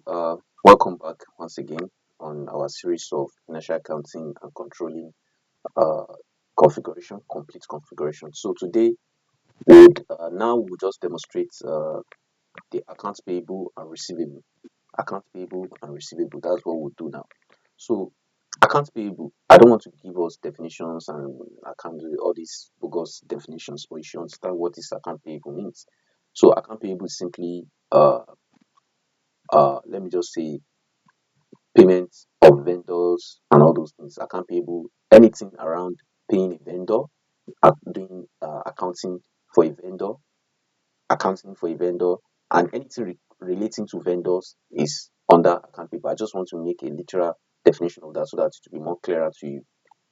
Welcome back once again on our series of financial accounting and controlling uh, complete configuration. So today we'll just demonstrate the accounts payable and receivable. Accounts payable and receivable. That's what we'll do now. So accounts payable. I don't want to give us definitions and I can't do all these bogus definitions, but you should understand what this account payable means. So account payable is simply let me just say payments of vendors and all those things. Account payable, anything around paying a vendor, doing accounting for a vendor, and anything relating to vendors is under account payable. I just want to make a literal definition of that so that it will be more clearer to you.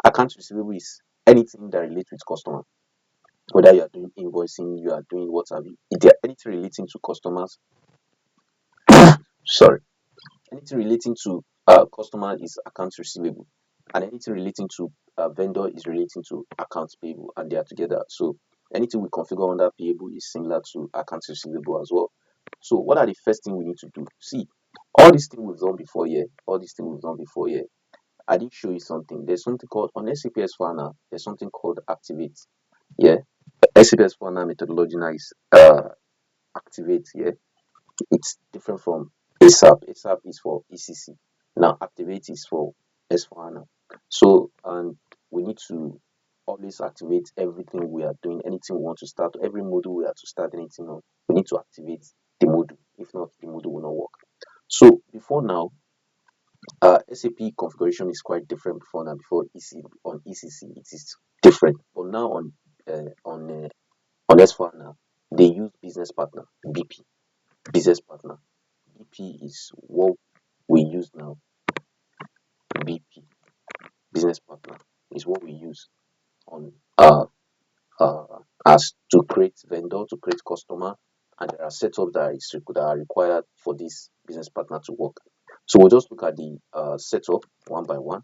Accounts receivable is anything that relates with customer, whether you are doing invoicing, you are doing what have you. If there anything relating to customers, sorry, anything relating to customer is accounts receivable, and anything relating to vendor is relating to accounts payable, and they are together. So anything we configure under payable is similar to accounts receivable as well. So what are the first thing we need to do? See, all these things we've done before here, all these things we've done before here. I did show you something. There's something called on SAPS for HANA. There's something called activate. Yeah, SAPS for HANA methodology now is activate. Yeah, it's different from ASAP. ASAP is for ECC. Now activate is for S4HANA. So and we need to always activate everything we are doing, anything we want to start, every module we have to start anything on, we need to activate the module. If not, the module will not work. So before now, SAP configuration is quite different before now. Before on ECC, it is different. But now on S4HANA, they use business partner, BP, business partner. BP is what we use now. BP, business partner, is what we use on uh, as to create vendor, to create customer, and there are setups that are required for this business partner to work. So we'll just look at the setup one by one.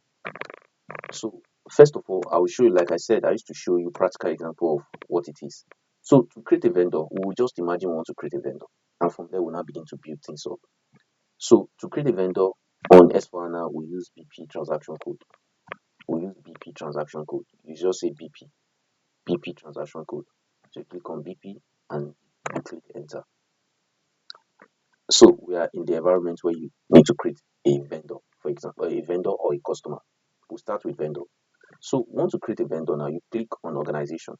So first of all, I will show you, like I said, I used to show you practical example of what it is. So to create a vendor, we will just imagine we want to create a vendor, and from there we'll now begin to build things up. So to create a vendor on S4HANA, we use BP transaction code. We use BP transaction code. You just say BP transaction code. So you click on BP and you click enter. So we are in the environment where you need to create a vendor, for example, a vendor or a customer. We'll start with vendor. So want to create a vendor now, you click on organization.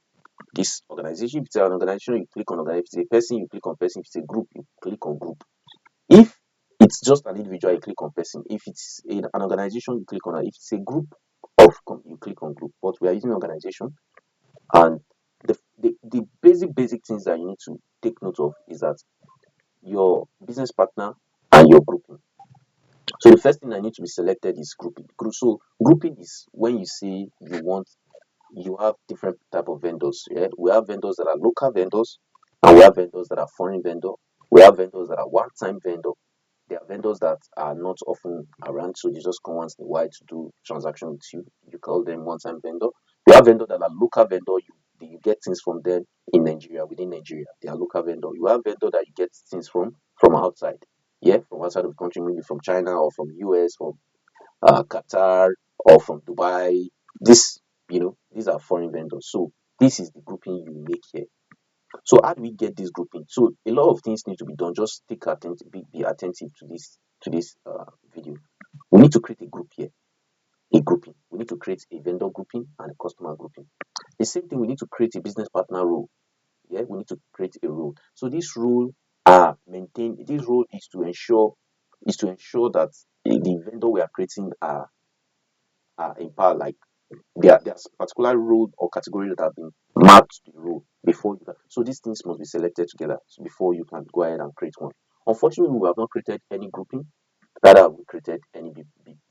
This organization, if it's an organization, you click on organization. If it's a person, you click on person. If it's a group, you click on group. If it's just an individual, you click on person. If it's an organization, you click on it. If it's a group you click on group. But we are using organization, and the basic things that you need to take note of is that your business partner and your grouping. So the first thing that need to be selected is grouping. So grouping is when you say you have different type of vendors. Yeah, we have vendors that are local vendors, and we have vendors that are foreign vendor. We have vendors that are one-time vendor. There are vendors that are not often around, so they just come once in a while to do transaction with you. You call them one-time vendor. We have vendors that are local vendor. You get things from them in Nigeria, within Nigeria. They are local vendor. You have vendor that you get things from outside. Yeah, from outside of the country, maybe from China or from US or Qatar or from Dubai. This, these are foreign vendors. So this is the grouping you make here. So how do we get this grouping? So a lot of things need to be done. Just be attentive to this video. We need to create a group here, a grouping. We need to create a vendor grouping and a customer grouping. The same thing, we need to create a business partner role. Yeah, we need to create a role. So this rule maintained. This role is to ensure that the vendor we are creating are empowered, like there's particular role or category that have been mapped to the role before you can. So these things must be selected together before you can go ahead and create one. Unfortunately, we have not created any grouping, rather we created any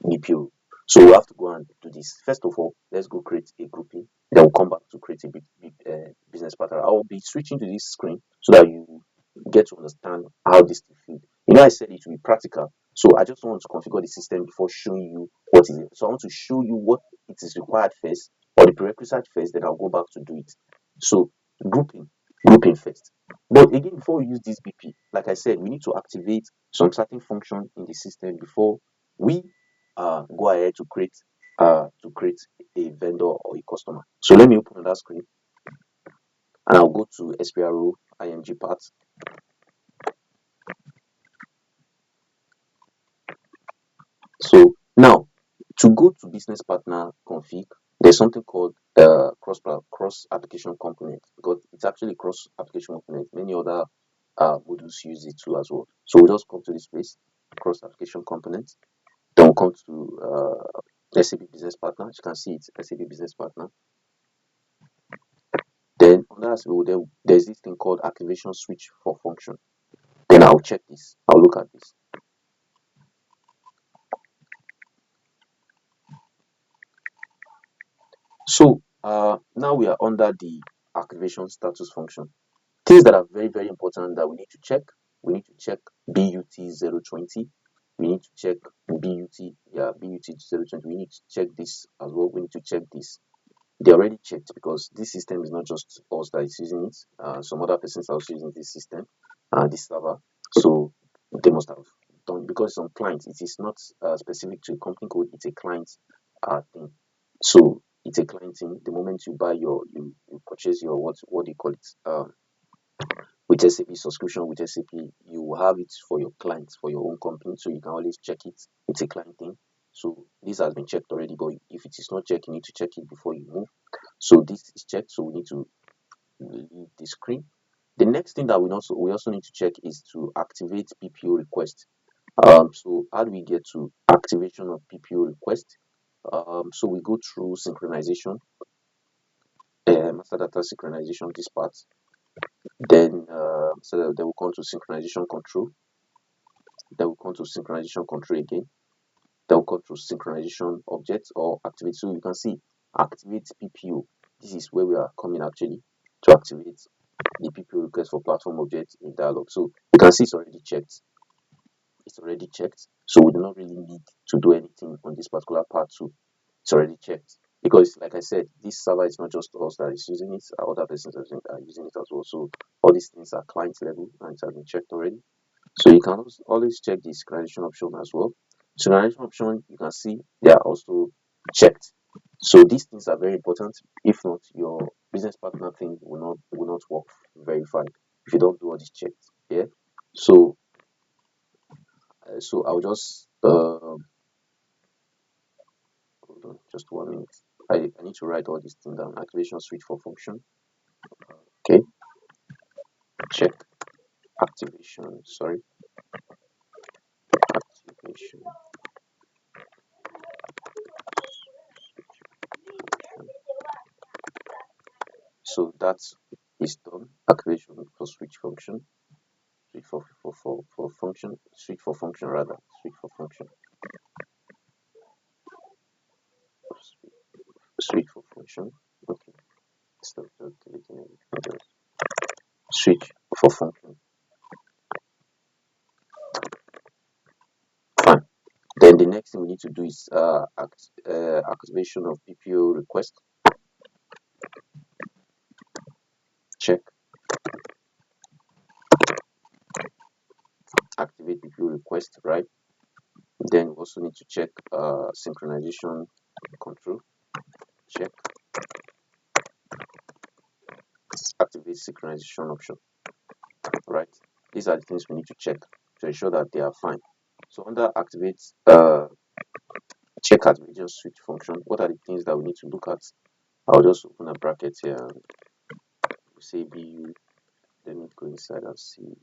BPO. So we have to go and do this. First of all, let's go create a grouping. Then we'll come back to create a business partner. I will be switching to this screen so that you get to understand how this thing feels. I said it will be practical. So I just want to configure the system before showing you what is it. So I want to show you what it is required first, or the prerequisite first, then I'll go back to do it. So grouping. grouping first. But again, before we use this BP, like I said, we need to activate some certain function in the system before we go ahead to create a vendor or a customer. So let me open that screen and I'll go to SPRO IMG part. So now to go to business partner config, there's something called cross application component, because it's actually cross application component. Many other modules use it too as well. So we'll just come to this place, cross application component. Then we'll come to SAP business partner. As you can see, it's SAP business partner. Then on that, there's this thing called activation switch for function. Then I'll check this. I'll look at this. So now we are under the activation status function. Things that are very, very important that we need to check. We need to check BUT020. We need to check BUT020. We need to check this as well. We need to check this. They already checked because this system is not just us that is using it. Some other persons are also using this system, this server. So they must have done, because it's on client. It is not specific to a company code. It's a client thing. So it's a client thing. The moment you buy you purchase your what do you call it? With SAP subscription with SAP, you will have it for your clients, for your own company, so you can always check it. It's a client thing. So this has been checked already, but if it is not checked, you need to check it before you move. So this is checked, so we need to leave the screen. The next thing that we also need to check is to activate PPO request. So how do we get to activation of PPO request? So we go through synchronization, master data synchronization, this part. Then so they will come to synchronization control. Then we'll come to synchronization control again. Then we'll come to synchronization object or activate. So you can see activate PPO. This is where we are coming actually to activate the PPO request for platform object in Dialog. So you can see it's already checked. It's already checked. So we do not really need to do anything on this particular part too. It's already checked. Because like I said, this server is not just us that is using it, other persons are using it as well. So all these things are client level and it has been checked already. So you can always check the synchronization option as well. Synchronization option, you can see they are also checked. So these things are very important. If not, your business partner thing will not work very fine if you don't do all these checks. Yeah. So I'll just hold on just 1 minute. I need to write all these things down. Activation switch for function. Okay. Check activation. Sorry. Activation. So that is done. Activation for switch function. Switch for function. Switch for function rather. Switch for function. Switch for function. Okay. Stop deleting everything. Switch for function. Fine. Then the next thing we need to do is activation of PPO request. Check. Activate PPO request, right? Then we also need to check synchronization control. Check. Activate synchronization option. Right. These are the things we need to check to ensure that they are fine. So under activate check activation switch function, what are the things that we need to look at? I'll just open a bracket here and say BU. Let me go inside and see.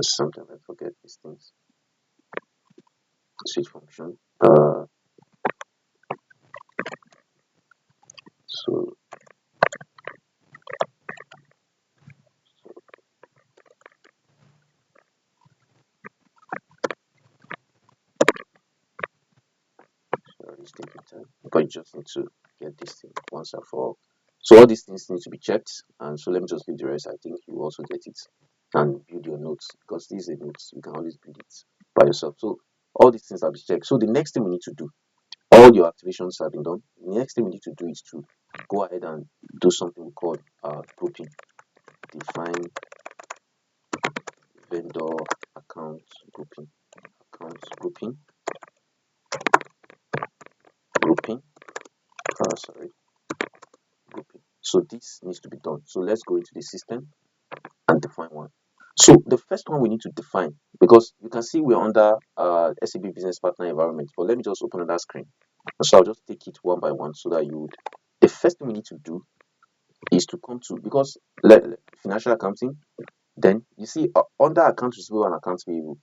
Sometimes I forget these things. Switch function. So it's taking time, but you just need to get this thing once and for all. So all these things need to be checked, and so let me just leave the rest. I think you also get it and build your notes, because these are notes you can always build it by yourself. So all these things have been checked. So the next thing we need to do, all your activations have been done. The next thing we need to do is to go ahead and do something we call grouping. define vendor account grouping. Grouping. Sorry, grouping. So this needs to be done. So let's go into the system and define one. So the first one we need to define, because you can see we're under SAP business partner environment, but let me just open another screen. So I'll just take it one by one so that you would. The first thing we need to do is to come to, because financial accounting, then you see under accounts receivable and accounts payable,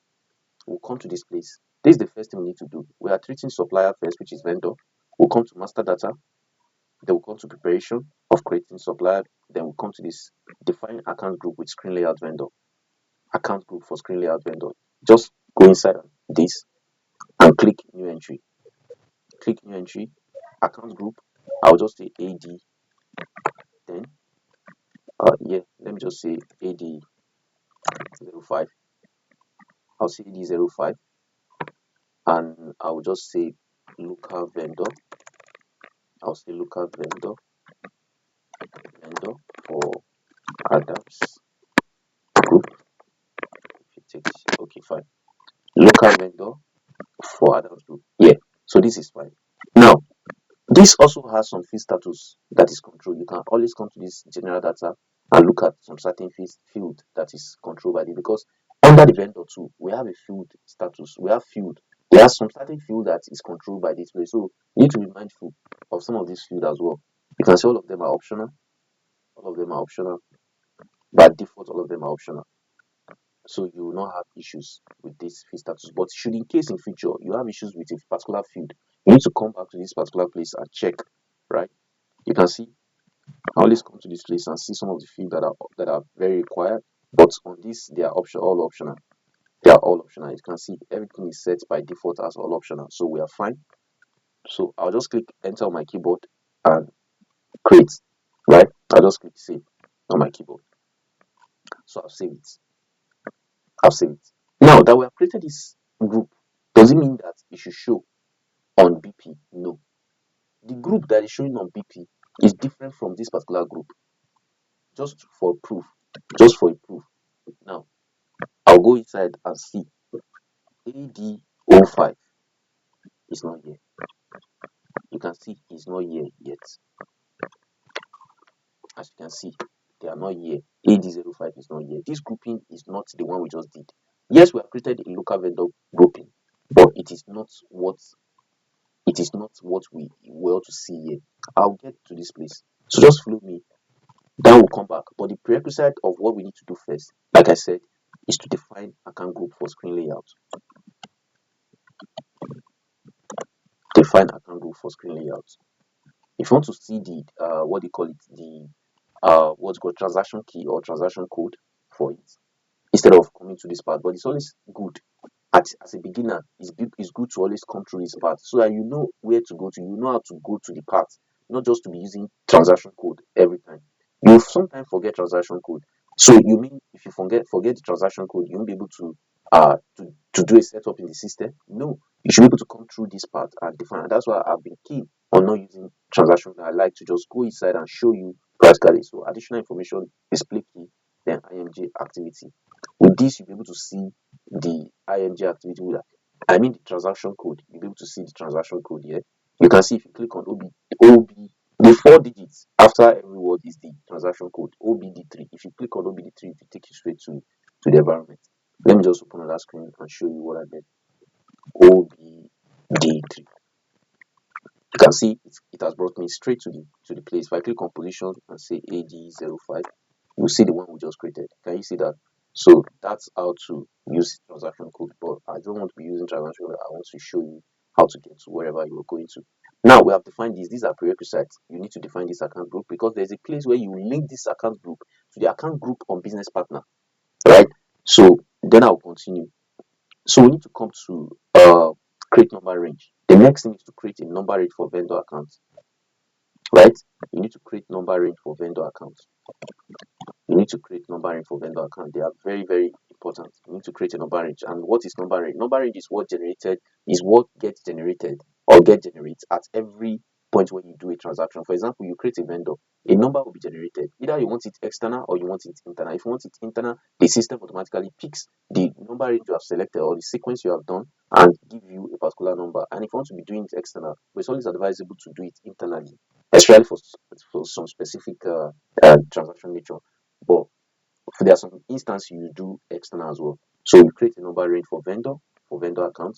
we'll come to this place. This is the first thing we need to do. We are treating supplier first, which is vendor. We'll come to master data. Then we'll come to preparation of creating supplier. Then we'll come to this define account group with screen layout vendor. Account group for screen layout vendor. Just go inside this and click new entry. Click new entry. Account group. I'll just say AD. Then let me just say AD05. I'll say AD05. And I'll just say local vendor. I'll say local vendor for Adams group. If it takes, okay, fine. Local vendor for Adams group. Yeah, so this is fine. Now, this also has some field status that is controlled. You can always come to this general data and look at some certain field that is controlled by it, because under the vendor too, we have a field status. We have field. There are some certain field that is controlled by this place. So you need to be mindful of some of these field as well. You can see all of them are optional. All of them are optional. By default, all of them are optional. So you will not have issues with this field status. But should in case in future you have issues with a particular field, you need to come back to this particular place and check, right? You can see I always come to this place and see some of the fields that are very required, but on this they are all optional. They are all optional. You can see everything is set by default as all optional, so we are fine. So I'll just click enter on my keyboard and create, right? I'll just click save on my keyboard. So I'll save it. Now that we have created this group, does it mean that it should show on BP? No. The group that is showing on BP is different from this particular group. Just for proof. Now, I'll go inside and see AD05 is not here. You can see it's not here yet. As you can see, they are not here. AD05 is not here. This grouping is not the one we just did. Yes, we have created a local vendor grouping, but it is not what we were to see here. I'll get to this place. So just follow me. Then we'll come back. But the prerequisite of what we need to do first, like I said, is to define account group for screen layout. Define account group for screen layout. If you want to see the what do you call it, the what's called transaction key or transaction code for it, instead of coming to this part, but it's always good as a beginner. It's good to always come through this part so that you know where to go to. You know how to go to the part, not just to be using transaction code every time. You sometimes forget transaction code. So you mean if you forget the transaction code, you won't be able to do a setup in the system? No, you should be able to come through this part and define. And that's why I've been keen on not using transaction. I like to just go inside and show you practically. So additional information, display key, then IMG activity. With this, you'll be able to see the IMG activity. I mean the transaction code. You'll be able to see the transaction code here. You can see if you click on OB, the 4 digits after every word is the transaction code, OBD3. If you click on OBD3, it will take you straight to the environment. Let me just open another screen and show you what I meant. OBD3. You can see it has brought me straight to the place. If I click on position and say AD05, you'll see the one we just created. Can you see that? So that's how to use transaction code. But I don't want to be using transaction code. I want to show you how to get to wherever you are going to. Now we have defined these. These are prerequisites. You need to define this account group because there's a place where you link this account group to the account group on business partner. Right? So then I'll continue. So we need to come to create number range. The next thing is to create a number range for vendor accounts. Right? You need to create number range for vendor accounts. You need to create number range for vendor account. They are very, very important. You need to create a number range. And what is number range? Number range is what gets generated or get generated at every point where you do a transaction. For example, you create a vendor, a number will be generated. Either you want it external or you want it internal. If you want it internal, the system automatically picks the number range you have selected or the sequence you have done and give you a particular number. And if you want to be doing it external, it's always advisable to do it internally, especially for some specific transaction nature. But there are some instances you do external as well. So you create a number range for vendor account.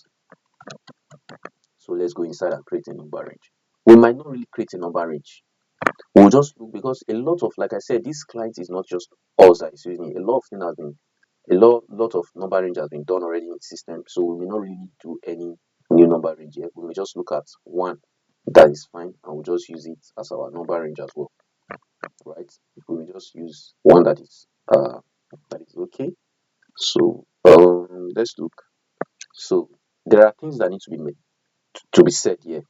So let's go inside and create a number range. We might not really create a number range. We'll just look because a lot of, like I said, this client is not just us that is using it. A lot of things has been, lot of number range has been done already in the system. So we may not really do any new number range here. We may just look at one that is fine and we'll just use it as our number range as well, right? We will just use one that is okay. So let's look. So there are things that need to be made to be said here.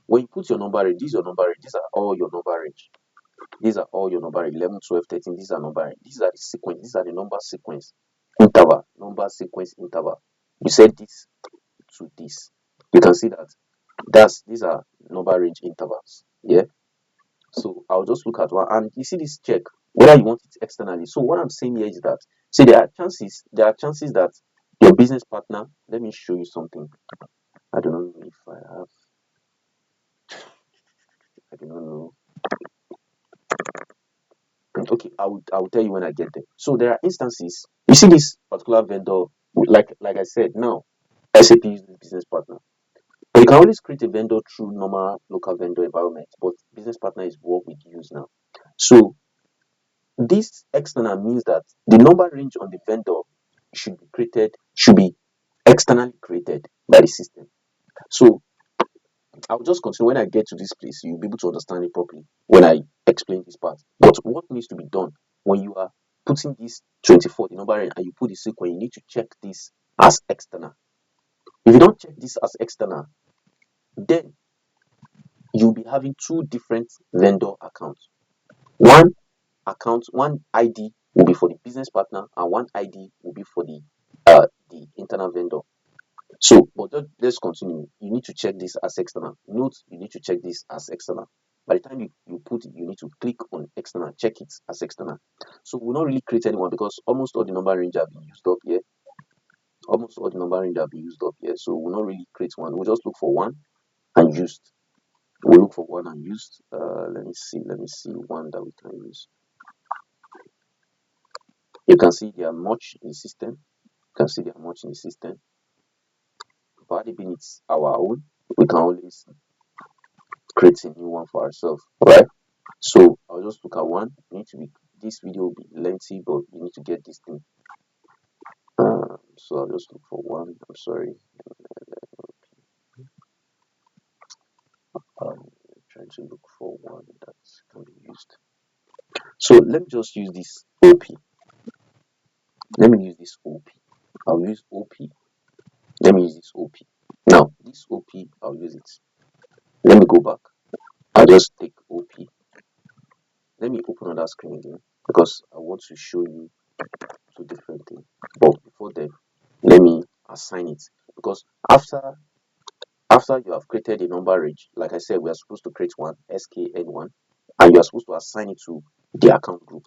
When you put your number range, this is your number range. These are all your number range. These are all your number range. 11, 12, 13. These are number range. These are the sequence. These are the number sequence interval. Number sequence interval. You set this to this. You can see that these are number range intervals. Yeah. So I'll just look at one and you see this check whether you want it externally. So what I'm saying here is that see there are chances that your business partner, let me show you something. I don't know if I have I do not know. Okay, I will tell you when I get there. So there are instances. You see this particular vendor, like I said, now SAP is the business partner. But you can always create a vendor through normal local vendor environment, but business partner is what we use now. So this external means that the number range on the vendor should be externally created by the system. So I'll just continue when I get to this place, you'll be able to understand it properly when I explain this part. But what needs to be done when you are putting this 24, the number range, and you put the sequence, you need to check this as external. If you don't check this as external, then you'll be having two different vendor accounts. One ID will be for the business partner, and one ID will be for the internal vendor. So, but let's continue. You need to check this as external. Note, you need to check this as external. By the time you put it, you need to click on external, check it as external. So we'll not really create anyone because almost all the number range have been used up here. Almost all the number range have been used up here. So we'll not really create one. We'll just look for one and used. We'll look for one and used. Let me see one that we can use. You can see they are much in the system. You can see they are much in the system. But if it's our own, we can always create a new one for ourselves. Alright. So I'll just look at one. This video will be lengthy, but you need to get this thing. So I'll just look for one. I'm sorry. Trying to look for one that can be used. So let me just use this OP. Let me use this OP. I'll use OP. Let me use this OP. Now this OP, I'll use it. Let me go back. I'll just take OP. Let me open another screen again because I want to show you two different things. But before then, let me assign it because after you have created a number range, like I said, we are supposed to create one skn1 and you are supposed to assign it to the account group.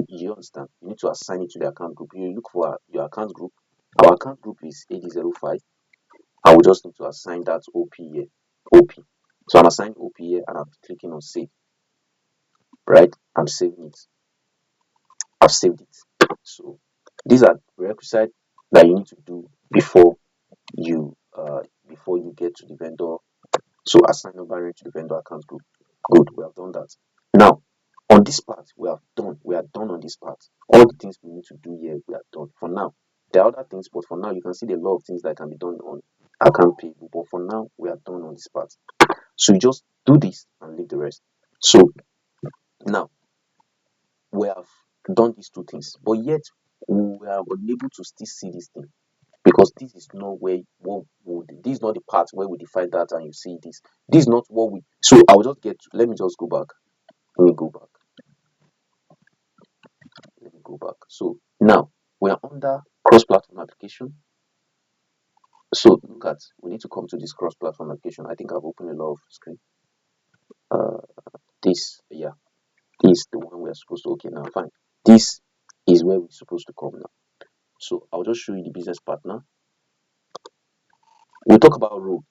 You understand? You need to assign it to the account group. You look for your account group. Our account group is AD05. I will just need to assign that OP here. OP. So I'm assigning OP here and I'm clicking on save. Right? I'm saving it. I've saved it. So these are prerequisites that you need to do you before you get to the vendor. So assign number range to the vendor account group. Good, we have done that. Now on this part, we are done on this part. All the things we need to do here, we are done. For now, there are other things, but for now, you can see the lot of things that can be done on account payable. But for now, we are done on this part. So you just do this and leave the rest. So now we have done these two things, but yet we are unable to still see this thing because this is not where this is not the part where we define that and you see this. This is not what we. So I'll just let me just go back. Let me go back. Let me go back. So now we are under cross-platform application. So look at we need to come to this cross-platform application. I think I've opened a lot of screen. this, yeah, this is the one we're supposed to, okay, now fine. This is where we're supposed to come now. So I'll just show you the business partner. We'll talk about role.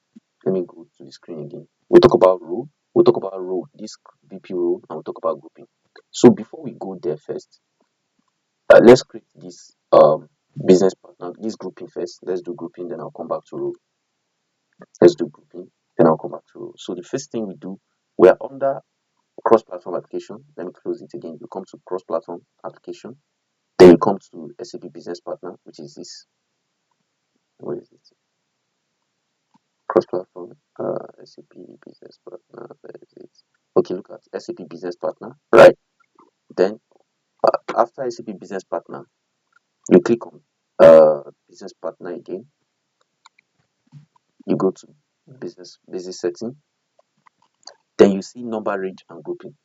Let me go to the screen again. We'll talk about role. We'll talk about role, this VP role, and we'll talk about grouping. So before we go there first, let's create this business partner, this grouping first. Let's do grouping, then I'll come back to role. Let's do grouping, then I'll come back to role. So the first thing we do, we are under cross-platform application. Let me close it again. You come to cross-platform application. Then you come to SAP business partner, which is this. What is it? Cross-platform SAP business partner. Where is it? Okay, look at SAP business partner. Right. Then after SAP business partner, you click on business partner again. You go to business setting. Then you see number range and grouping.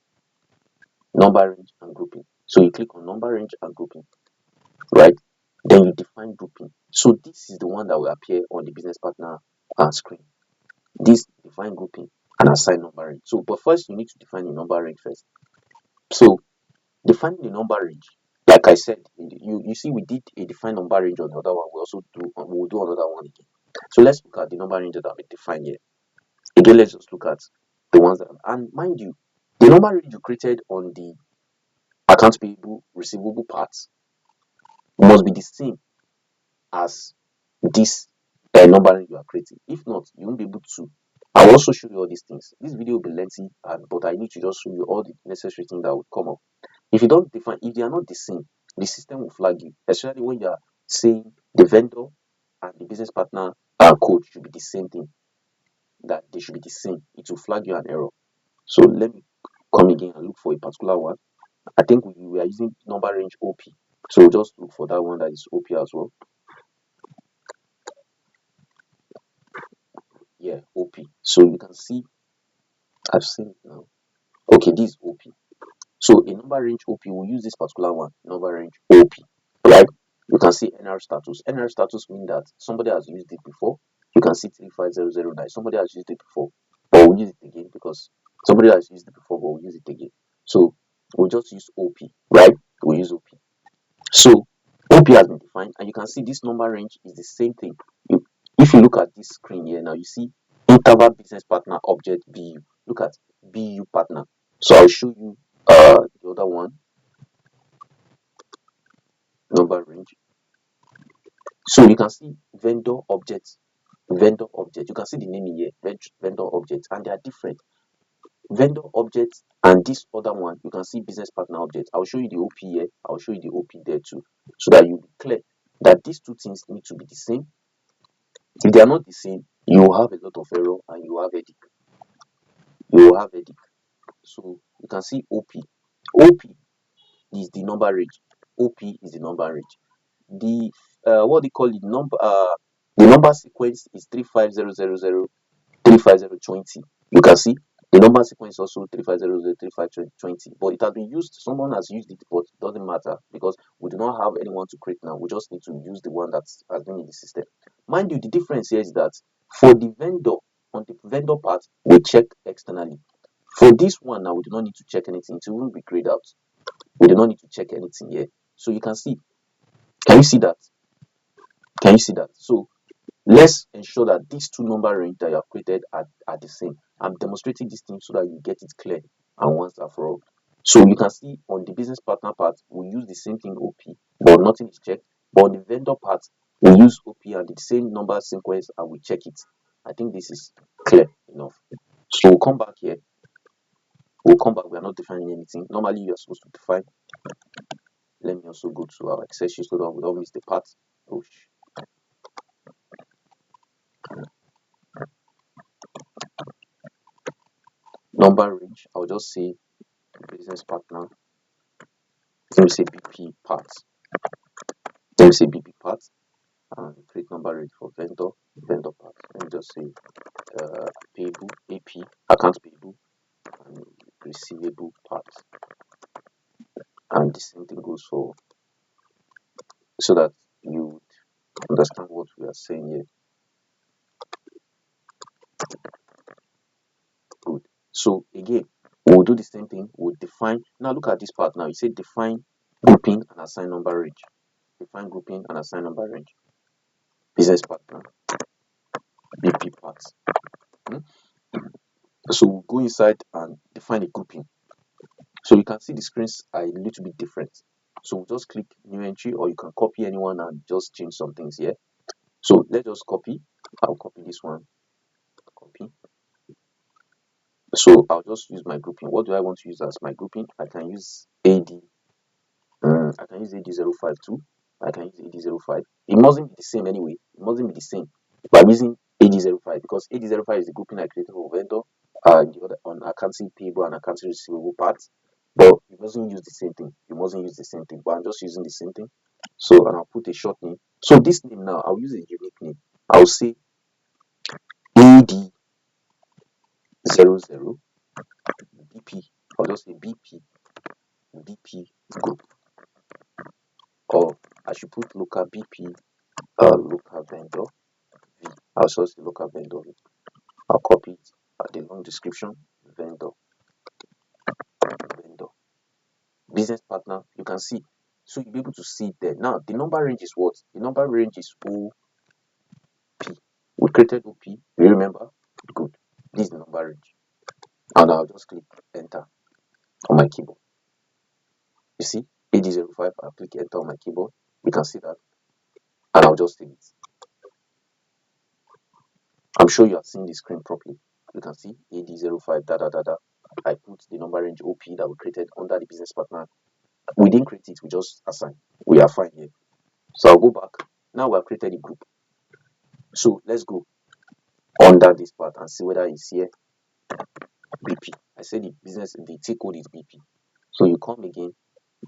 Number range and grouping. So you click on number range and grouping. Right. Then you define grouping. So this is the one that will appear on the business partner screen. This define grouping and assign number range. So, but first you need to define the number range first. So, defining the number range, like I said, you see we did a define number range on the other one. We'll do another one again. So let's look at the number range that have been defined here. Again, let's just look at the ones that, and mind you, the number range you created on the account payable receivable parts must be the same as this number range you are creating. If not, you won't be able to. I will also show you all these things. This video will be lengthy, but I need to just show you all the necessary things that would come up. If you don't define, if they are not the same, the system will flag you, especially when you are saying the vendor and the business partner code should be the same thing, that they should be the same. It will flag you an error. So let me come again and look for a particular one. I think we are using number range OP. So just look for that one that is OP as well. Yeah, OP. So you can see, I've seen it now. Okay, this is OP. So a number range OP, will use this particular one, number range OP, right? You can see NR status. NR status means that somebody has used it before. You can see 35009. Somebody has used it before, but we'll use it again because somebody has used it before, but we'll use it again. So we'll just use OP, right? We'll use OP. So OP has been defined, and you can see this number range is the same thing. If you look at this screen here now, you see interval business partner object BU. Look at BU partner. So I'll show you the other one, number range. So you can see vendor object. You can see the name here, vendor object, and they are different. Vendor object and this other one, you can see business partner object. I'll show you the OP here. I'll show you the OP there too, so that you'll be clear that these two things need to be the same. If they are not the same, you will have a lot of error and you will have headache. So you can see OP. OP is the number range. OP is the number range. The what they call it, the number sequence is 35000 35020. You can see the number sequence is also 35000 35020, but it has been used, someone has used it, but it doesn't matter because we do not have anyone to create now. We just need to use the one that has been in the system. Mind you, the difference here is that for the vendor, on the vendor part, we check externally. For this one now, we do not need to check anything. It will be grayed out. We do not need to check anything here. So you can see, can you see that? Can you see that? So let's ensure that these two number range that you have created are the same. I'm demonstrating this thing so that you get it clear and once and for all. So you can see on the business partner part, we use the same thing OP, but nothing is checked. But on the vendor part, we use OP and the same number sequence and we check it. I think this is clear enough. So we'll come back here. We'll come back. We are not defining anything. Normally, you're supposed to define. Let me also go to our Excel sheet so that we don't miss the part. Oh, number range, I'll just say business partner. Let me say BP parts. Let me say BP parts and create number range for vendor parts. Let me just say payable AP account payable and receivable parts. And the same thing goes for, so that you understand what we are saying here. Good. So again, we'll do the same thing. We'll define. Now look at this part now. You say define grouping and assign number range. Define grouping and assign number range. Business partner, BP parts. Hmm? So we'll go inside and define a grouping. So you can see the screens are a little bit different. So we'll just click new entry, or you can copy anyone and just change some things here. So let's just copy. I'll copy this one. Copy. So I'll just use my grouping. What do I want to use as my grouping? I can use AD. I can use AD05 too. I can use AD05. It mustn't be the same anyway. It mustn't be the same. But I'm using AD05 because AD05 is the grouping I created for vendor. The other on accounting payable and accounting receivable parts. But you mustn't use the same thing. You mustn't use the same thing. But I'm just using the same thing. So and I'll put a short name. So this name now, I'll use a unique name. I'll say AD00 BP. I'll just say BP group. Or I should put local BP, local vendor V. I'll also say local vendor V. I'll copy it at the long description. Vendor. Business partner, you can see. So you'll be able to see it there. Now the number range is what? The number range is OP. We created OP. Do you remember? Good. This is the number range. And I'll just click enter on my keyboard. You see, AD05, I'll click enter on my keyboard. You can see that. And I'll just save it. I'm sure you have seen the screen properly. You can see AD05, I put the number range OP that we created under the business partner. We didn't create it, we just assigned. We are fine here. So I'll go back. Now we have created a group. So let's go under this part and see whether it's here. BP. I said the T code is BP. So you come again,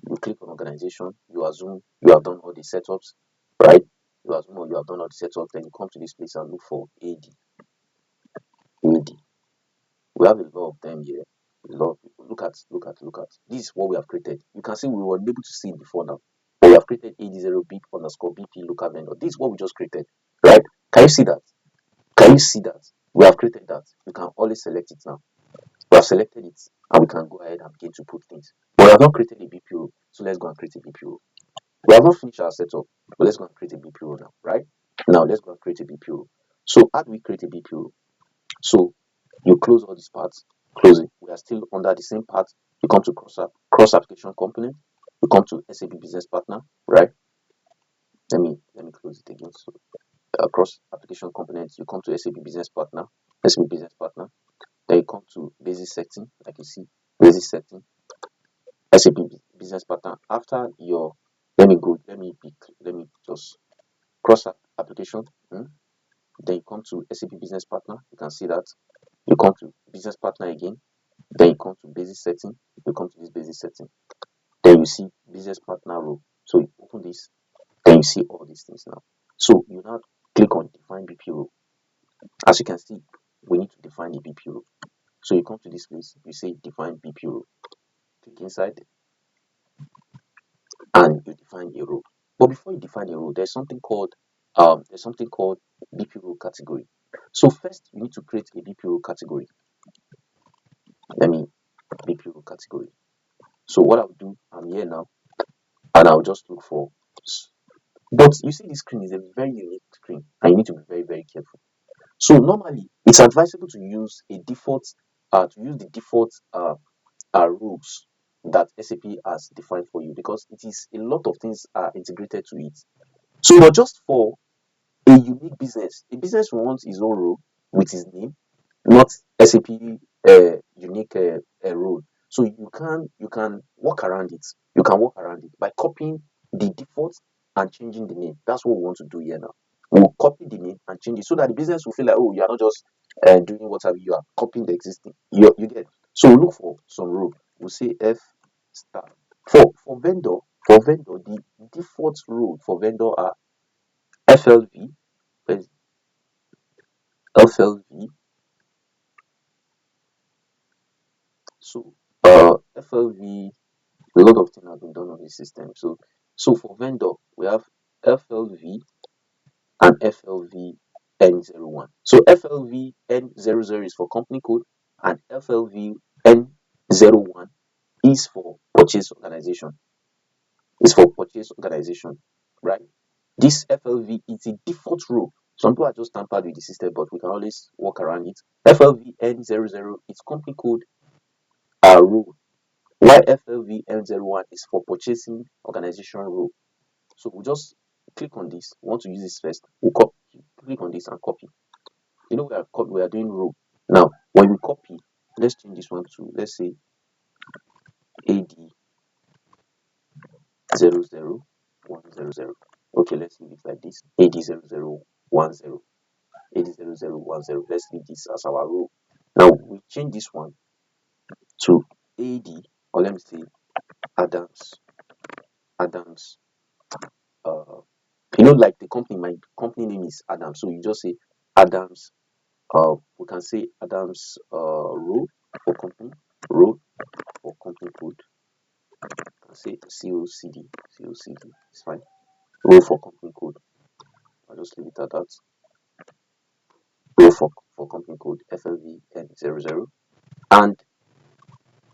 you click on organization, you assume you have done all the setups, right? You assume you have done all the setups, then you come to this place and look for AD. We have a lot of them here. A lot of people. Look at. This is what we have created. You can see we were able to see it before now. But we have created AD0 BP underscore BP local vendor. This is what we just created, right? Can you see that? We have created that. You can always select it now. We have selected it and we can go ahead and begin to put things. But we have not created a BP rule, so let's go and create a BP rule. We have not finished our setup, but let's go and create a BP rule now, right? Now let's go and create a BP rule. So how do we create a BP rule? So you close all these parts, close it. We are still under the same part. You come to cross application component. You come to SAP business partner, right? Let me close it again. So cross application components. You come to SAP business partner. Then you come to basis setting, like you see, basis setting. SAP business partner. After your, let me just cross application. Then you come to SAP business partner. You can see that. You come to business partner again. Then you come to basis setting. You come to this basis setting. Then you see business partner role. So you open this. Then you see all these things now. So you now click on define BP role. As you can see, we need to define the BP role. So you come to this place. You say define BP role. Click inside and you define a role. But before you define a role, there's something called BP role category. So first you need to create a BP role category. BP role category. So what I'll do, I'm here now, and I'll just look for. But you see, this screen is a very unique screen, and you need to be very, very careful. So normally, it's advisable to use the default rules that SAP has defined for you, because it is a lot of things are integrated to it. So, but just for a unique business, a business wants his own rule with his name, not SAP unique rule. So you can work around it. You can work around it by copying the default and changing the name. That's what we want to do here now. We'll copy the name and change it so that the business will feel like, oh, you are not just doing whatever, you are copying the existing. You get. So look for some rule. We'll say F star. For vendor, the default rule for vendor are FLV, FLV. So FLV, a lot of things have been done on this system. So for vendor, we have FLV and FLV N01. So FLV N00 is for company code, and FLV N01 01 is for purchase organization. It's for purchase organization, right? This FLV is a default rule. Some people are just tampered with the system, but we can always work around it. FLV N00 is company code rule, while FLV N01 is for purchasing organization rule. So we'll just click on this. We want to use this first. We'll copy, click on this and copy. We are doing rule. Now, when we copy, let's change this one to, let's say, AD00100. Okay, let's leave it like this. AD0010. AD0010. Let's leave this as our rule. Now we change this one to AD, or let me say Adams. Adams. Like the company, my company name is Adams. So you just say Adams. We can say Adams row for company, row for company code. You can say COCD. COCD. It's fine. Row for company code. I'll just leave it at that. Row for company code FLV N00. And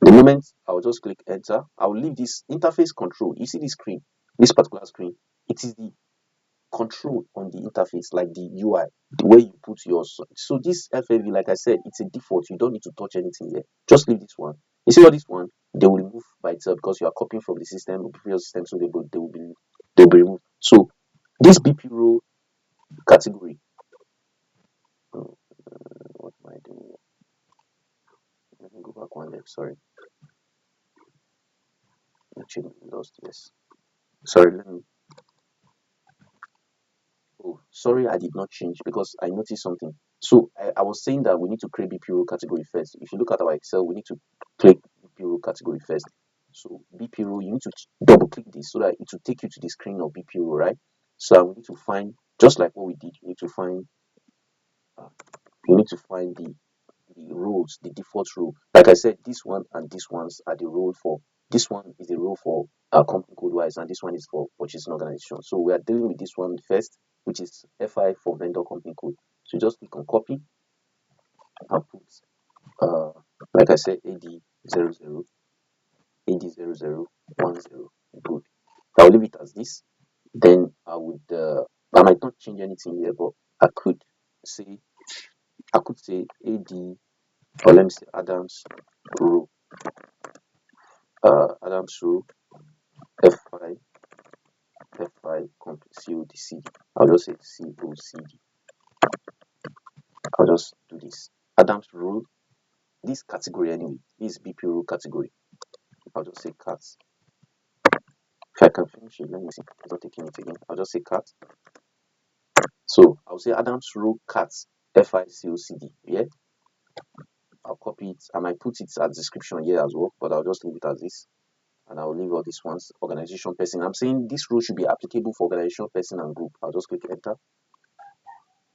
the moment I'll just click enter, I'll leave this interface control. You see this screen, this particular screen, it is the control on the interface, like the UI, the way you put your. So this FLV, like I said, it's a default. You don't need to touch anything here. Just leave this one. You see what this one, they will remove by itself because you are copying from the system, the previous system, so they will be removed. So this BP row category. What am I doing here? Let me go back one left. Sorry, actually lost. Yes. Sorry. Let me. Oh, sorry, I did not change because I noticed something. So I was saying that we need to create BP role category first. If you look at our Excel, we need to click BP role category first. So BP role, you need to double click this so that it will take you to the screen of BP role, right? So we need to find, just like what we did, uh, you need to find the roles, the default role. Like I said, this one and this ones are the role for. This one is the role for company code wise, and this one is for purchasing organization. So we are dealing with this one first, which is FI for vendor company code. So just click on copy and put, uh, like I said, AD00, AD0010. Good. I'll leave it as this. Then I might not change anything here, but I could say, AD, or let me say Adams row, Adams row F5, F5 CODC. I'll just say COCD. I'll just do this. Adams rule, this category anyway, this BP rule category. I'll just say cat. If I can finish it, let me see. It's not taking it again. I'll just say cat. So I'll say Adams rule cat FICOCD. Yeah. I'll copy it. I might put it as description here as well, but I'll just leave it as this. And I'll leave all these ones. Organization person. I'm saying this rule should be applicable for organization person and group. I'll just click enter.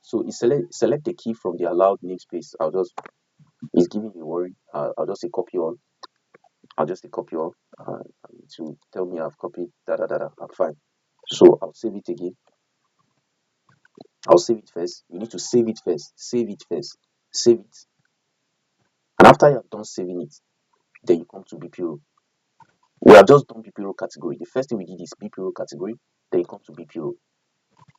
So it select the key from the allowed namespace. It's giving me worry. I'll just say copy all. I'll just say copy all. To tell me I've copied I'm fine. So I'll save it again. I'll save it first. You need to save it first. Save it first. Save it. And after you have done saving it, then you come to BPO. We have just done BPO category. The first thing we did is BPO category. Then you come to BPO.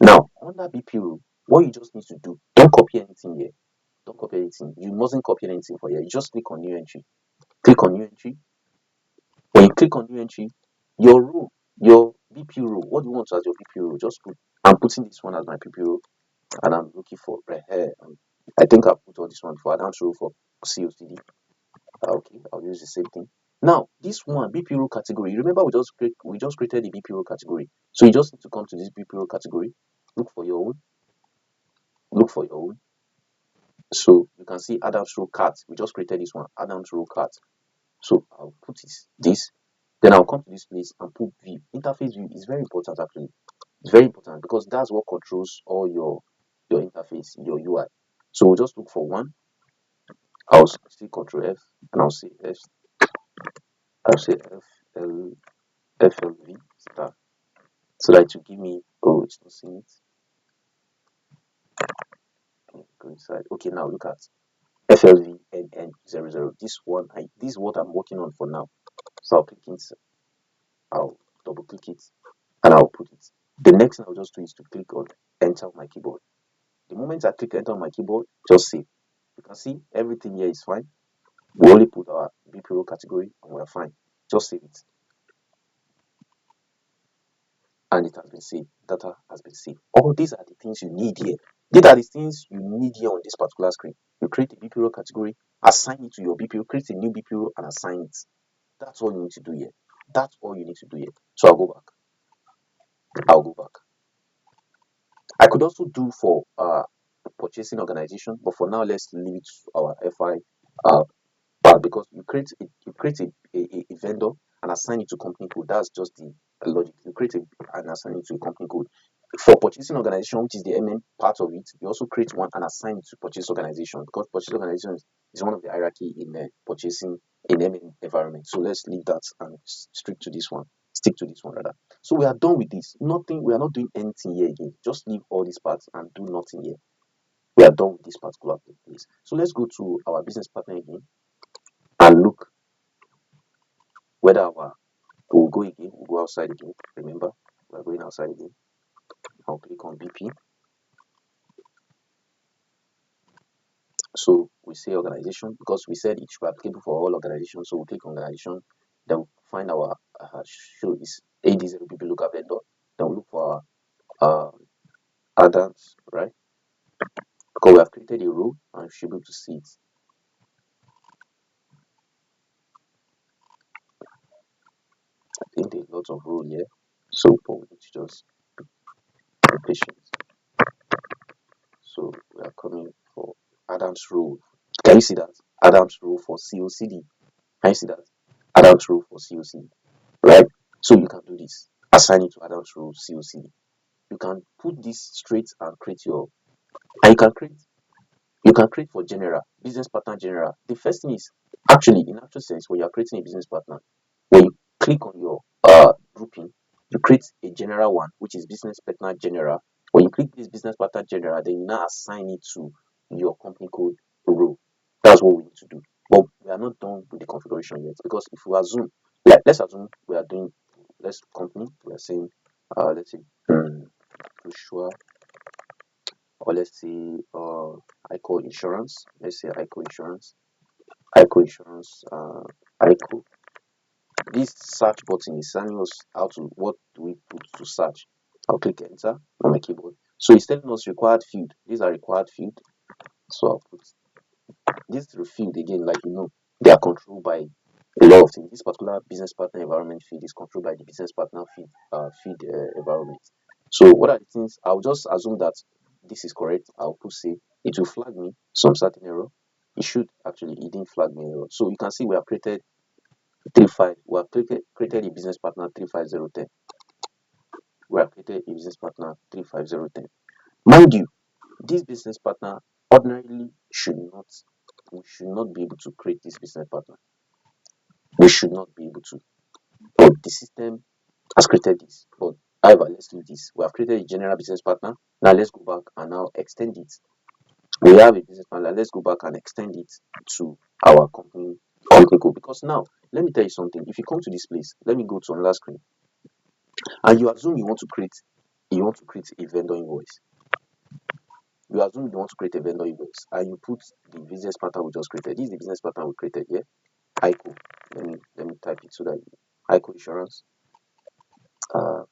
Now, under BPO, what you just need to do, don't copy anything here. Don't copy anything. You mustn't copy anything for here. You just click on new entry. Click on new entry. When you click on new entry, your row, your BP row, what do you want as your BP row? Just put, I'm putting this one as my BP row, and I'm looking for red hair. I think I'll put all this one for Adam's row for COCD. Okay, I'll use the same thing. Now, this one, BP row category, remember we just created the BP row category. So you just need to come to this BP row category, look for your own, look for your own. So you can see Adam's row cat. We just created this one, Adam's row cat. So I'll put this. Then I'll come to this place and put view. Interface view is very important actually. It's very important because that's what controls all your interface, your UI. So we'll just look for one. I'll say Control F and I'll say FLV star. So that to give me, oh, it's not seeing it. Okay, go inside. Okay, now look at FLVNN00. This is what I'm working on for now. So I'll double click it and I'll put it. The next thing I'll just do is to click on enter on my keyboard. The moment I click enter on my keyboard, just save. You can see everything here is fine. We only put our BPO category and we're fine. Just save it. And it has been saved. Data has been saved. All these are the things you need here. These are the things you need here on this particular screen. You create a BPO category, assign it to your BPO, create a new BPO and assign it. That's all you need to do here. That's all you need to do here. So I'll go back. I could also do for purchasing organization, but for now let's leave it to our FI part because you create a vendor and assign it to company code. That's just the logic. You create and assign it to a company code. For purchasing organization, which is the MM part of it, you also create one and assign it to purchase organization because purchase organization is one of the hierarchy in purchasing in MM environment. So let's leave that and stick to this one. Stick to this one rather. So we are done with this. Nothing. We are not doing anything here again. Just leave all these parts and do nothing here. We are done with this particular place. So let's go to our business partner again and look whether we'll go again. We'll go outside again. Remember, we're going outside again. I'll click on BP. So we say organization because we said it should be applicable for all organizations. So we'll click organization. Then we'll find our show is AD0 BP local vendor. Then we'll look for our add-ons, right? Because we have created a row and you should be able to see it. I think there's lots of row here. So but we need to just be patient. So we are coming for Adams row. Can you see that? Adams row for COCD. Can you see that? Adams row for COCD. Right? So you can do this. Assign it to Adams row COCD. You can put this straight and create your and you can create for general business partner general. The first thing is actually in actual sense when you are creating a business partner, when you click on your grouping, you create a general one which is business partner general. When you click this business partner general, then you now assign it to your company code row. That's what we need to do. But we are not done with the configuration yet because if we assume, let's assume we are doing let's company, we are saying let's say Joshua or let's say ICO insurance. Let's say ICO insurance. ICO insurance ICO. This search button is telling us how to what do we put to search. I'll click enter on my keyboard. So it's telling us required field. These are required field. So I'll put this field again, like they are controlled by a lot of things. This particular business partner environment field is controlled by the business partner feed environment. So what are the things? I'll just assume that this is correct. I'll put save. It will flag me some certain error. It should actually. It didn't flag me error. So you can see we have created 35. We have created a business partner 35010. We have created a business partner 35010. Mind you, this business partner ordinarily we should not be able to create this business partner. We should not be able to. But the system has created this. But however, let's do this. We have created a general business partner. Now let's go back and now extend it. We have a business partner. Let's go back and extend it to our company code. Because now, let me tell you something. If you come to this place, let me go to another screen. And you assume you want to create a vendor invoice. You assume you want to create a vendor invoice and you put the business partner we just created. This is the business partner we created here. ICO. Let me type it so that ICO insurance.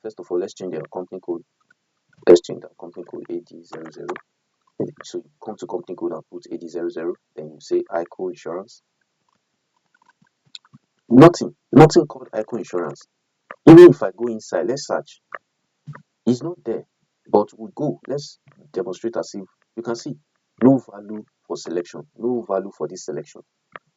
First of all, let's change our company code. Let's change our company code AD00. So you come to company code and put AD00. Then you say ICO insurance. Nothing called ICO insurance. Even if I go inside, let's search. It's not there. But we go. Let's demonstrate as if you can see no value for selection, no value for this selection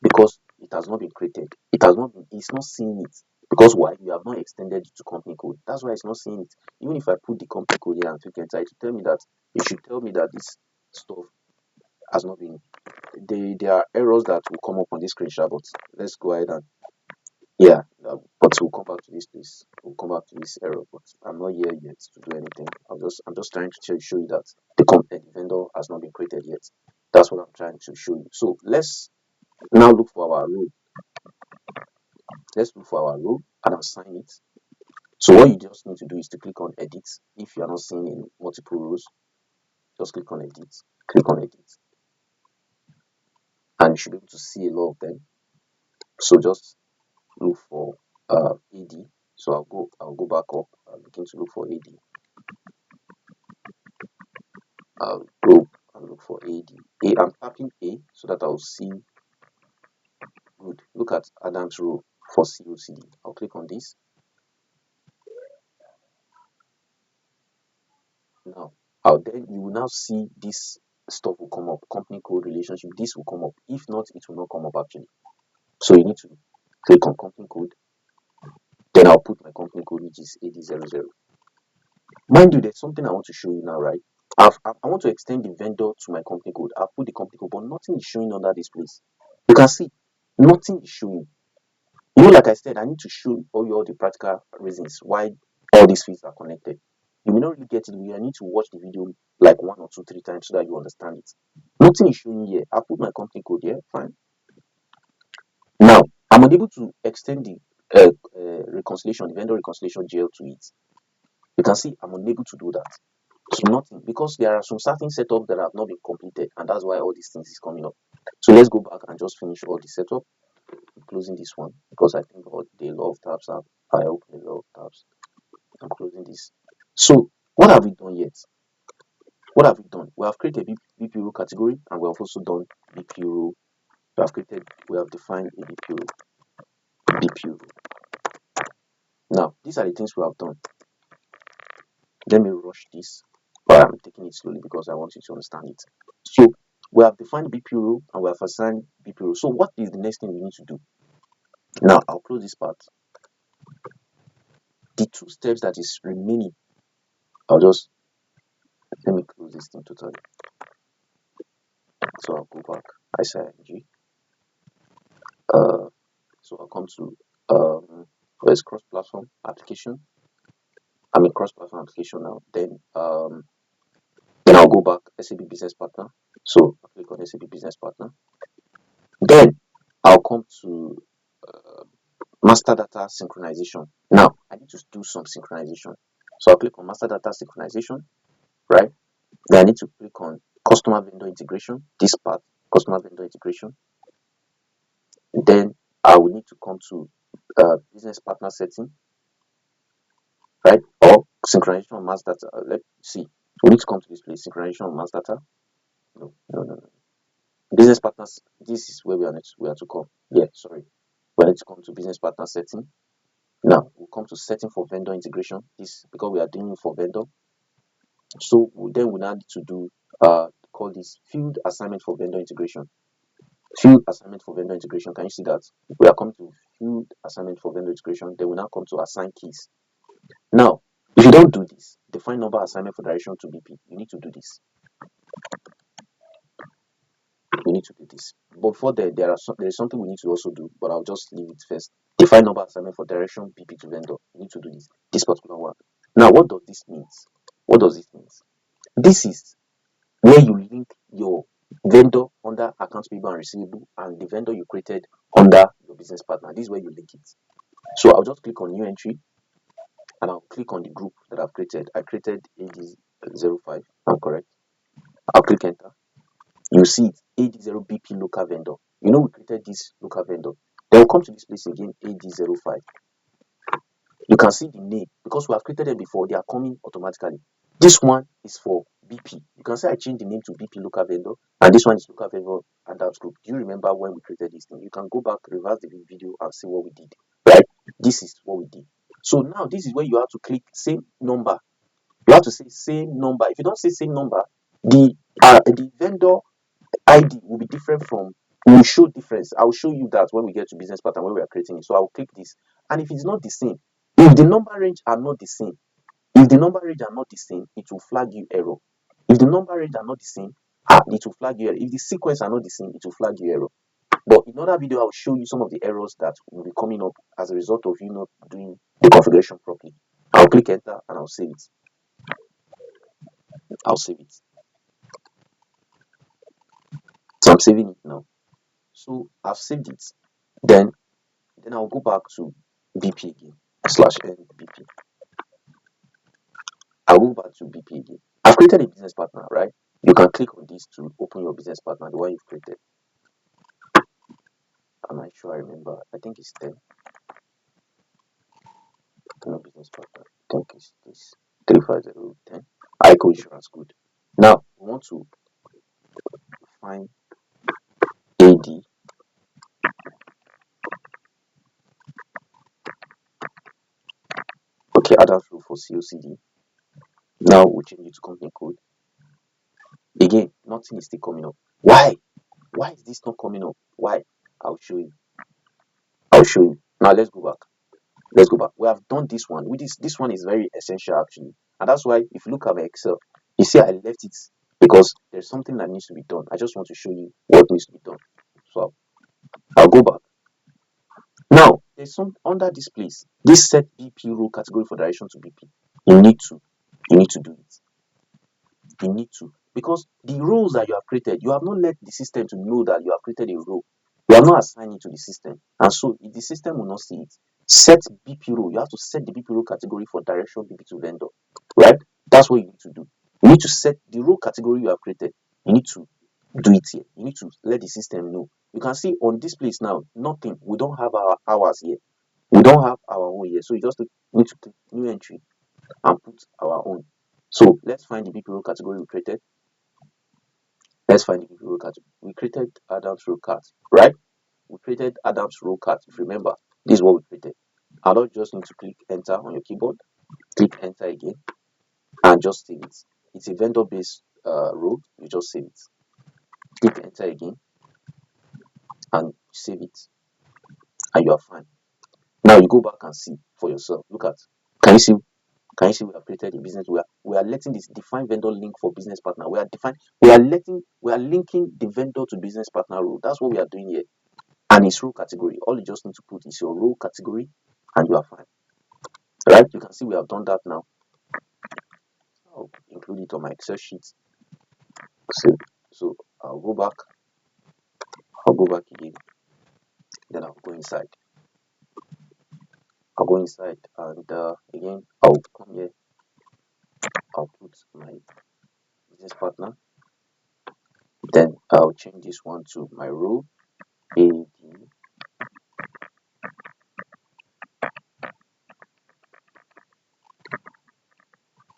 because it has not been created. It's not seeing it. Because why? You have not extended it to company code. That's why it's not seeing it. Even if I put the company code here and click enter, it should tell me that this stuff has not been. There are errors that will come up on this screenshot, but let's go ahead and but we'll come back to this place. We'll come back to this error, but I'm not here yet to do anything. I'm just trying to show you that the vendor has not been created yet. That's what I'm trying to show you. So let's now look for our role. Let's look for our role and assign it. So what you just need to do is to click on edit. If you are not seeing in multiple rows, just click on edit. Click on edit, and you should be able to see a lot of them. So just look for AD. So I'll go back up. I'll begin to look for AD. I'll go and look for AD. I'm tapping A so that I'll see. Good. Look at Adam's row for COCD. I'll click on this. Now, then you will now see this stuff will come up. Company code, relationship. This will come up. If not, it will not come up actually. So you need to click on company code. Then I'll put my company code, which is AD00. Mind you, there's something I want to show you now, right? I want to extend the vendor to my company code. I've put the company code, but nothing is showing under this place. You can see nothing is showing. Like I said, I need to show you all the practical reasons why all these fields are connected. You may not really get it. You need to watch the video like 1 or 2, 3 times so that you understand it. Nothing is showing here. I put my company code here. Fine. Now, I'm unable to extend the reconciliation, the vendor reconciliation GL to it. You can see I'm unable to do that. So nothing, because there are some certain setups that have not been completed, and that's why all these things is coming up. So let's go back and just finish all the setup. I'm closing this one because I think the lot of tabs are. I open a lot of tabs. I'm closing this. So what have we done yet? What have we done? We have created a BP rule category, and we have also done BP rule. We have defined a BP rule. BP rule. Now, these are the things we have done. Let me rush this, but I'm taking it slowly because I want you to understand it. So we have defined BP rule and we have assigned BP rule. So what is the next thing we need to do? Now I'll close this part. The 2 steps that is remaining, let me close this thing totally. So I'll go back. I say ing. So I'll come to where's cross-platform application. I'm in cross-platform application now. Then I'll go back SAP business partner. So I'll click on SAP business partner. Then I'll come to master data synchronization. Now I need to do some synchronization. So I'll click on master data synchronization, right? Then I need to click on customer vendor integration, this part, customer vendor integration. Then I will need to come to business partner setting, right? Or synchronization of mass data. Let's see. We need to come to this place, synchronization of mass data. No. Business partners, this is where we are to come. Yeah, sorry. We need to come to business partner setting. Now we'll come to setting for vendor integration. This because we are doing it for vendor. So then we now need to do call this field assignment for vendor integration. Field assignment for vendor integration. Can you see that? We are coming to field assignment for vendor integration. Then we now come to assign keys. Now, if you don't do this, define number assignment for direction to BP. You need to do this. We need to do this. But before there is something we need to also do, but I'll just leave it first. Define number assignment for direction BP to vendor. You need to do this particular one. Now, what does this mean? What does this mean? This is where you link your vendor under accounts payable and receivable and the vendor you created under your business partner. This is where you link it. So I'll just click on new entry and I'll click on the group that I've created. I created AD05. I'm correct. I'll click enter. You see it, AD0BP local vendor. We created this local vendor. Then we'll come to this place again, AD05. You can see the name because we have created them before. They are coming automatically. This one is for BP. You can say I changed the name to BP local vendor, and this one is local vendor adult group. Do you remember when we created this thing? You can go back, reverse the video, and see what we did. Right? This is what we did. So now this is where you have to click same number. You have to say same number. If you don't say same number, the vendor ID will be different from. Will show difference. I will show you that when we get to business pattern when we are creating it. So I will click this, and if it's not the same, if the number range are not the same, it will flag you error. If the number range are not the same, it will flag you error. If the sequence are not the same, it will flag you error. But in another video, I'll show you some of the errors that will be coming up as a result of you not doing the configuration properly. I'll click enter and I'll save it. saving it now. So I've saved it. Then I'll go back to BP again, slash n BP. I'll go back to BP again. I've created a business partner, right? You can click on this to open your business partner, the one you've created. I'm not sure I remember. I think it's 10. No business partner. I think it's this 35010. ICO insurance good. Now we want to find AD. Okay, add that rule for COCD. Now we'll change it to company code. Again, nothing is still coming up. Why? Why is this not coming up? Why? I'll show you. Now let's go back. We have done this one. This one is very essential actually. And that's why if you look at my Excel, you see I left it because there's something that needs to be done. I just want to show you what needs to be done. So I'll go back. Now there's some under this place. This set BP row category for direction to BP. You need to do it. You need to, because the roles that you have created, you have not let the system to know that you have created a role. You have not assigned it to the system, and so the system will not see it. Set BP role. You have to set the BP role category for direction BP to vendor, right? That's what you need to do. You need to set the role category you have created. You need to do it here. You need to let the system know. You can see on this place now, nothing. We don't have our hours here. We don't have our own here. So you just need to click new entry and put our own. So let's find the BP role category we created. Let's find the BP role category. We created Adam's row cart, right? We created Adam's row cart. If you remember, this is what we created. I don't just need to click enter on your keyboard, click enter again, and just save it. It's a vendor based row. You just save it. Click enter again and save it, and you are fine. Now you go back and see for yourself. Look at, can you see? Can you see we have created a business? We are letting this define vendor link for business partner. We are linking the vendor to business partner role. That's what we are doing here. And it's row category. All you just need to put is your row category and you are fine. Right? You can see we have done that now. I'll include it on my Excel sheet. So I'll go back again. Then I'll go inside. And again I'll come here. I'll put my business partner. Then I'll change this one to my row AD.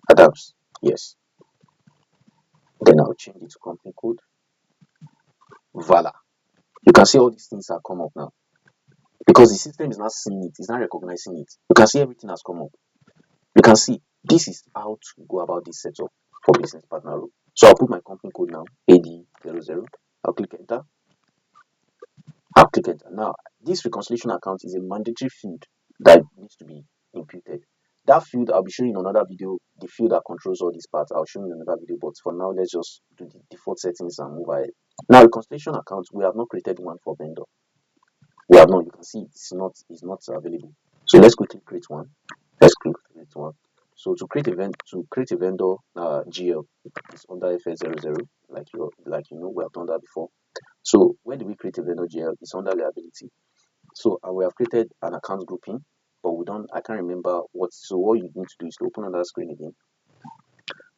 Adams. Yes. Then I'll change it to company code. Voila. You can see all these things have come up now. Because the system is not seeing it, it's not recognizing it. You can see everything has come up. You can see this is how to go about this setup for business partner role. So I'll put my company code now, AD00. I'll click enter. Now, this reconciliation account is a mandatory field that needs to be imputed. That field I'll be showing in another video, the field that controls all these parts. I'll show you in another video, but for now, let's just do the default settings and move ahead. Now, reconciliation account, we have not created one for vendor. We have not. You can see it's not available. So let's quickly create one. So to create a vendor GL is under FS00, like you know, we have done that before. So where do we create a vendor GL? It's under liability. So we have created an account grouping, but I can't remember what. So what you need to do is to open another screen again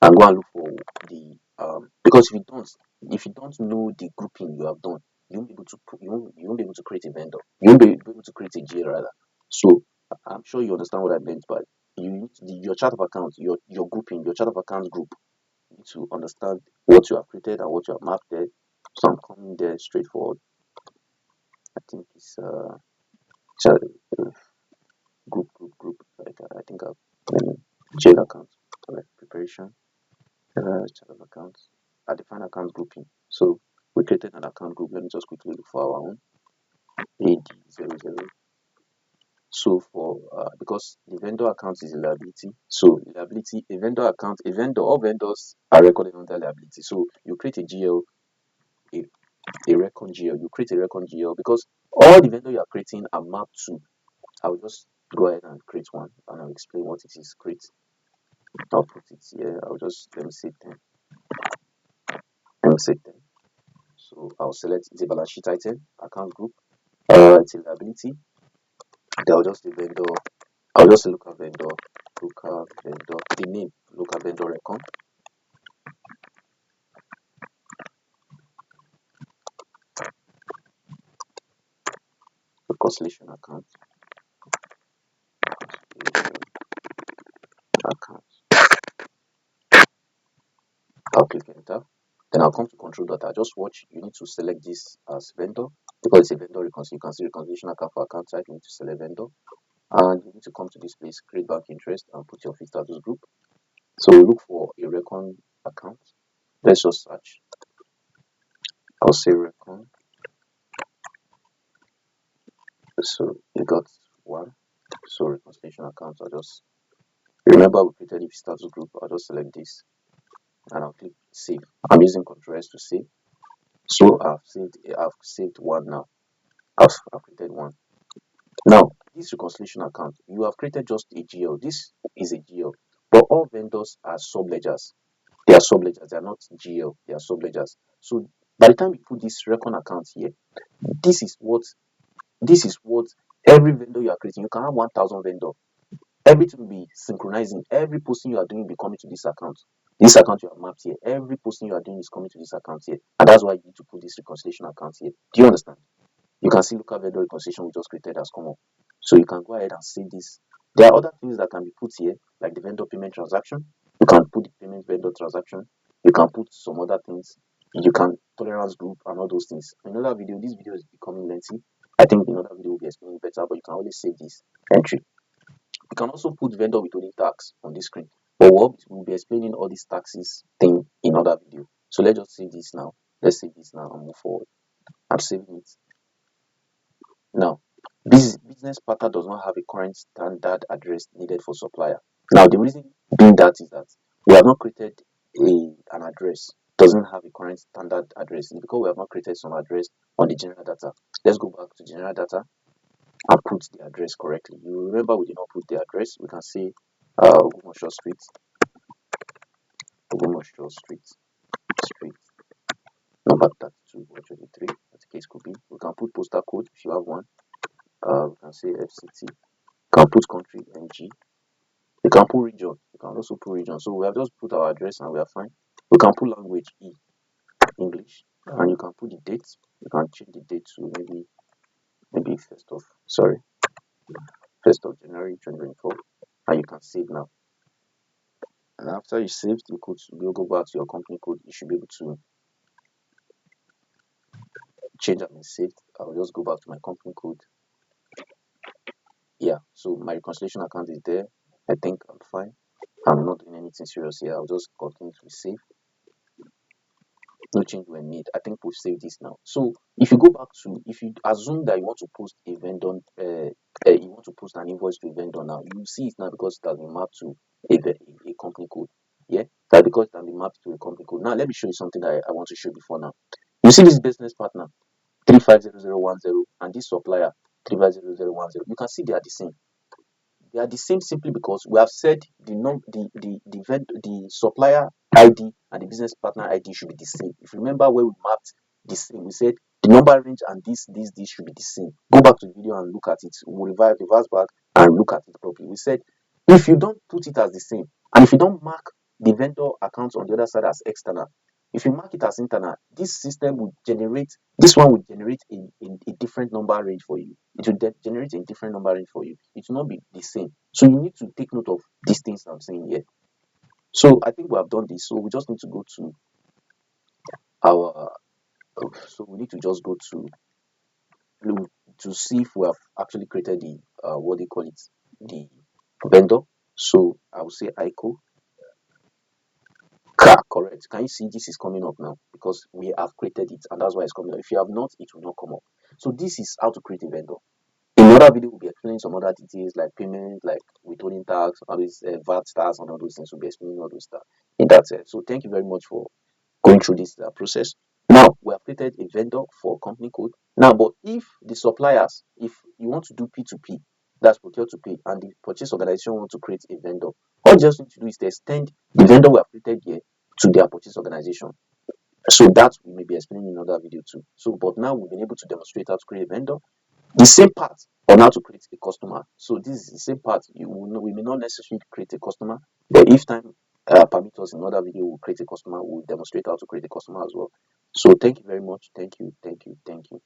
and go and look for the because if you don't know the grouping you have done, you won't be able to create a vendor. You won't be able to create a GL rather. So I'm sure you understand what I meant by your chart of accounts, your grouping, your chart of accounts group. You need to understand what you have created and what you have mapped there. So I'm coming there straightforward. I think it's chart, group. Like I think I've jail account, preparation, chart of accounts. I define account grouping. So we created an account group. Let me just quickly look for our own AD00. So for because the vendor account is a liability, so liability, a vendor account, all vendors are recorded under liability. So you create a GL, a recon GL, you create a recon GL because all the vendor you are creating are mapped to. I will just go ahead and create one and I'll explain what it is. Create. I'll put it here. Let me say 10. So I'll select the balance sheet item, account group, it's a liability. Then I'll just say vendor, I'll just say local vendor, the name, local vendor record, reconciliation account, account. I'll click enter. Then I'll come to control data. Just watch, you need to select this as vendor because it's a vendor reconciliation. You can see reconciliation account for account type, you need to select vendor. And you need to come to this place, create bank interest, and put your fixed status group. So look for a recon account. Let's just search. I'll say recon. So you got one. So reconciliation account. I'll just remember we created a status group. I'll just select this and I'll click save. I'm using Ctrl S to save. So I've saved one now. I've created one. Now this reconciliation account, you have created just a GL. This is a GL, but all vendors are subledgers. They are subledgers, they are not GL, they are subledgers. So by the time you put this recon account here, this is what every vendor you are creating, you can have 1,000 vendor. Everything will be synchronizing. Every posting you are doing will be coming to this account. This account you have mapped here. Every posting you are doing is coming to this account here. And that's why you need to put this reconciliation account here. Do you understand? You can see local vendor reconciliation we just created has come up. So you can go ahead and see this. There are other things that can be put here, like the vendor payment transaction. You can put the payment vendor transaction. You can put some other things. You can tolerance group and all those things. In another video, this video is becoming lengthy. I think another video will be explaining better, but you can always save this entry. You can also put vendor withholding tax on this screen. But we'll be explaining all these taxes thing in another video. So let's just save this now. Let's save this now and move forward. I'm saving it. Now, this business partner does not have a current standard address needed for supplier. Now, the reason being that is that we have not created an address doesn't have a current standard address. It's because we have not created some address on the general data. Let's go back to general data and put the address correctly. You remember we did not put the address. We can say Ogumosho Street, Ogumosho Street, number 32 or 23, as the case could be. We can put postal code if you have one. We can say FCT. You can put country NG. You can put region. You can also put region. So we have just put our address and we are fine. We can put language E, English, and you can put the date. You can change the date to maybe 1st of January 2024, and you can save now. And after you saved, you'll go back to your company code. You should be able to change and saved. I'll just go back to my company code. Yeah, so my reconciliation account is there. I think I'm fine. I'm not doing anything serious here. I'll just continue to save. No change were made. I think we've saved this now. So if you go back to, if you assume that you want to post a vendor, you want to post an invoice to a vendor now, you see it now because it has been mapped to a company code. Yeah, that because it has been mapped to a company code. Now let me show you something that I want to show before now. You see this business partner 350010 and this supplier 350010. You can see they are the same. They are the same simply because we have said the supplier ID and the business partner ID should be the same. If you remember where we mapped the same, we said the number range and this should be the same. Go back to the video and look at it. We'll reverse back and look at it properly. We said if you don't put it as the same and if you don't mark the vendor accounts on the other side as external, if you mark it as internal, this one will generate a different number range for you. It will generate a different number range for you. It will not be the same. So you need to take note of these things I'm saying here. So I think we have done this. So we just need to go to our, so we need to just go to see if we have actually created the, what they call it, the vendor. So I will say ICO. Correct. Can you see this is coming up now? Because we have created it and that's why it's coming up. If you have not, it will not come up. So this is how to create a vendor. In another video, we'll be explaining some other details like payment, like withholding tax, all these VAT tax, and all those things. We'll be explaining all those stuff in that sense. So thank you very much for going through this process. Now we have created a vendor for company code. Now, but if the suppliers, if you want to do P2P, that's procure to pay, and the purchase organization want to create a vendor, all you just need to do is to extend the vendor we have created here to their purchase organization. So that we may be explaining in another video too. So, but now we've been able to demonstrate how to create a vendor. The same part on how to create a customer. So this is the same part. You will know, we may not necessarily create a customer, but if time permit us in another video, we'll create a customer. We'll demonstrate how to create a customer as well. So thank you very much. Thank you. Thank you. Thank you.